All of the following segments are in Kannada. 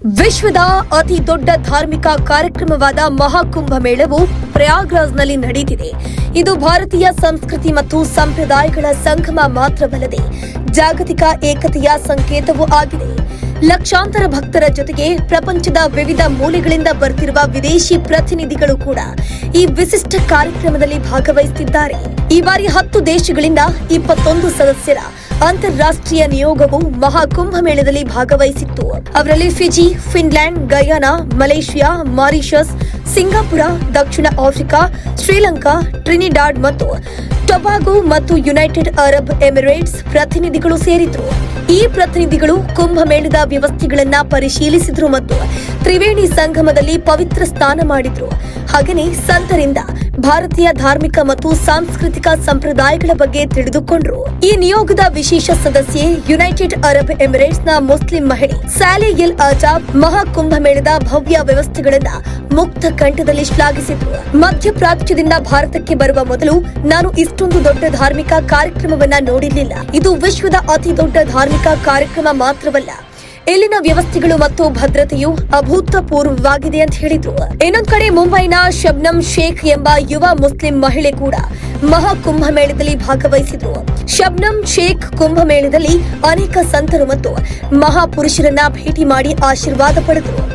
ವಿಶ್ವದ ಅತಿ ದೊಡ್ಡ ಧಾರ್ಮಿಕ ಕಾರ್ಯಕ್ರಮವಾದ ಮಹಾಕುಂಭ ಮೇಳವು ಪ್ರಯಾಗ್ರಾಜ್ನಲ್ಲಿ ನಡೆದಿದೆ. ಇದು ಭಾರತೀಯ ಸಂಸ್ಕೃತಿ ಮತ್ತು ಸಂಪ್ರದಾಯಗಳ ಸಂಗಮ ಮಾತ್ರವಲ್ಲದೆ ಜಾಗತಿಕ ಏಕತೆಯ ಸಂಕೇತವೂ ಆಗಿದೆ. ಲಕ್ಷಾಂತರ ಭಕ್ತರ ಜೊತೆಗೆ ಪ್ರಪಂಚದ ವಿವಿಧ ಮೂಲೆಗಳಿಂದ ಬರ್ತಿರುವ ವಿದೇಶಿ ಪ್ರತಿನಿಧಿಗಳು ಕೂಡ ಈ ವಿಶಿಷ್ಟ ಕಾರ್ಯಕ್ರಮದಲ್ಲಿ ಭಾಗವಹಿಸುತ್ತಿದ್ದಾರೆ. ಈ ಬಾರಿ 10 ದೇಶಗಳಿಂದ 21 ಸದಸ್ಯರ ಅಂತಾರಾಷ್ಟ್ರೀಯ ನಿಯೋಗವು ಮಹಾಕುಂಭ ಮೇಳದಲ್ಲಿ ಭಾಗವಹಿಸಿತ್ತು. ಅವರಲ್ಲಿ Fiji, Finland, Guyana, Malaysia, Mauritius, Singapore, ದಕ್ಷಿಣ ಆಫ್ರಿಕಾ, ಶ್ರೀಲಂಕಾ, ಟ್ರಿನಿಡಾಡ್ ಮತ್ತು ಟೊಬಾಗೊ ಮತ್ತು ಯುನೈಟೆಡ್ ಅರಬ್ ಎಮಿರೇಟ್ಸ್ ಪ್ರತಿನಿಧಿಗಳು ಸೇರಿದ್ರು. ಈ ಪ್ರತಿನಿಧಿಗಳು ಕುಂಭಮೇಳದ ವ್ಯವಸ್ಥೆಗಳನ್ನ ಪರಿಶೀಲಿಸಿದ್ರು ಮತ್ತು ತ್ರಿವೇಣಿ ಸಂಗಮದಲ್ಲಿ ಪವಿತ್ರ ಸ್ನಾನ ಮಾಡಿದ್ರು. ಹಾಗೆಯೇ ಸಂತರಿಂದ ಭಾರತೀಯ ಧಾರ್ಮಿಕ ಮತ್ತು ಸಾಂಸ್ಕೃತಿಕ ಸಂಪ್ರದಾಯಗಳ ಬಗ್ಗೆ ತಿಳಿದುಕೊಂಡ್ರು. ಈ ನಿಯೋಗದ ವಿಶೇಷ ಸದಸ್ಯೆ ಯುನೈಟೆಡ್ ಅರಬ್ ಎಮಿರೇಟ್ಸ್ನ ಮುಸ್ಲಿಂ ಮಹಿಳೆ ಸಾಲೆ ಎಲ್ ಅಜಾಬ್ ಮಹಾಕುಂಭ ಮೇಳದ ಭವ್ಯ ವ್ಯವಸ್ಥೆಗಳನ್ನ ಮುಕ್ತ ಕಂಠದಲ್ಲಿ ಶ್ಲಾಘಿಸಿದ್ರು. ಮಧ್ಯಪ್ರಾಚ್ಯದಿಂದ ಭಾರತಕ್ಕೆ ಬರುವ ಮೊದಲು ನಾನು ಇಷ್ಟೊಂದು ದೊಡ್ಡ ಧಾರ್ಮಿಕ ಕಾರ್ಯಕ್ರಮವನ್ನ ನೋಡಿರಲಿಲ್ಲ. ಇದು ವಿಶ್ವದ ಅತಿ ದೊಡ್ಡ ಧಾರ್ಮಿಕ ಕಾರ್ಯಕ್ರಮ ಮಾತ್ರವಲ್ಲ, ಇಲ್ಲಿನ ವ್ಯವಸ್ಥೆಗಳು ಮತ್ತು ಭದ್ರತೆಯು ಅಭೂತಪೂರ್ವವಾಗಿದೆ ಅಂತ ಹೇಳಿದ್ರು. ಇನ್ನೊಂದ್ ಕಡೆ ಮುಂಬೈನ ಶಬ್ನಮ್ ಶೇಖ್ ಎಂಬ ಯುವ ಮುಸ್ಲಿಂ ಮಹಿಳೆ ಕೂಡ ಮಹಾಕುಂಭ ಮೇಳದಲ್ಲಿ ಭಾಗವಹಿಸಿದ್ರು. ಶಬ್ನಮ್ ಶೇಖ್ ಕುಂಭ ಮೇಳದಲ್ಲಿ ಅನೇಕ ಸಂತರು ಮತ್ತು ಮಹಾಪುರುಷರನ್ನ ಭೇಟಿ ಮಾಡಿ ಆಶೀರ್ವಾದ ಪಡೆದರು.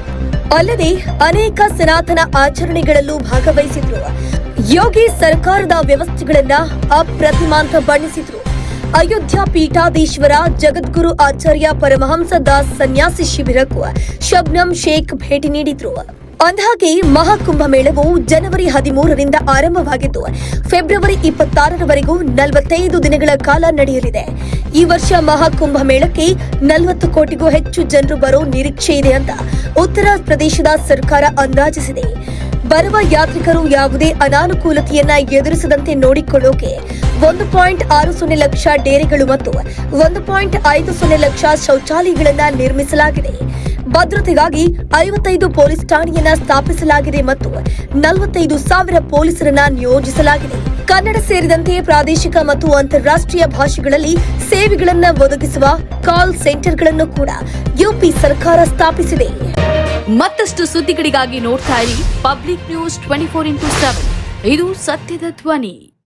ಅಲ್ಲದೆ ಅನೇಕ ಸನಾತನ ಆಚರಣೆಗಳಲ್ಲೂ ಭಾಗವಹಿಸಿದ್ರು. ಯೋಗಿ ಸರ್ಕಾರದ ವ್ಯವಸ್ಥೆಗಳನ್ನ ಅಪ್ರತಿಮ ಅಂತ ಬಣ್ಣಿಸಿದ್ರು. ಅಯೋಧ್ಯ ಪೀಠಾಧೀಶ್ವರ ಜಗದ್ಗುರು ಆಚಾರ್ಯ ಪರಮಹಂಸ ದಾಸ್ ಸನ್ಯಾಸಿ ಶಿಬಿರಕ್ಕೂ ಶಬ್ನಮ್ ಶೇಖ್ ಭೇಟಿ ನೀಡಿದ್ರು. ಅಂದಹಾಗೆ ಮಹಾಕುಂಭ ಮೇಳವು ಜನವರಿ 13ರಿಂದ ಆರಂಭವಾಗಿದ್ದು ಫೆಬ್ರವರಿ 26ರವರೆಗೂ 45 ದಿನಗಳ ಕಾಲ ನಡೆಯಲಿದೆ. ಈ ವರ್ಷ ಮಹಾಕುಂಭ ಮೇಳಕ್ಕೆ 40 ಕೋಟಿಗೂ ಹೆಚ್ಚು ಜನರು ಬರೋ ನಿರೀಕ್ಷೆ ಇದೆ ಅಂತ ಉತ್ತರ ಪ್ರದೇಶದ ಸರ್ಕಾರ ಅಂದಾಜಿಸಿದೆ. ಬರುವ ಯಾತ್ರಿಕರು ಯಾವುದೇ ಅನಾನುಕೂಲತೆಯನ್ನ ಎದುರಿಸದಂತೆ ನೋಡಿಕೊಳ್ಳೋಕೆ 1.60 ಲಕ್ಷ ಡೇರೆಗಳು ಮತ್ತು 1.50 ಲಕ್ಷ ಶೌಚಾಲಯಗಳನ್ನು ನಿರ್ಮಿಸಲಾಗಿದೆ. ಭದ್ರತೆಗಾಗಿ 55 ಪೊಲೀಸ್ ಠಾಣೆಯನ್ನ ಸ್ಥಾಪಿಸಲಾಗಿದೆ ಮತ್ತು 45,000 ಪೊಲೀಸರನ್ನ ನಿಯೋಜಿಸಲಾಗಿದೆ. ಕನ್ನಡ ಸೇರಿದಂತೆ ಪ್ರಾದೇಶಿಕ ಮತ್ತು ಅಂತಾರಾಷ್ಟ್ರೀಯ ಭಾಷೆಗಳಲ್ಲಿ ಸೇವೆಗಳನ್ನು ಒದಗಿಸುವ ಕಾಲ್ ಸೆಂಟರ್ಗಳನ್ನು ಕೂಡ ಯುಪಿ ಸರ್ಕಾರ ಸ್ಥಾಪಿಸಿದೆ. ಮತ್ತಷ್ಟು ಸುದ್ದಿಗಳಿಗಾಗಿ ನೋಡ್ತಾ ಇರಿ ಪಬ್ಲಿಕ್ ನ್ಯೂಸ್ 24x7. ಇದು ಸತ್ಯದ ಧ್ವನಿ.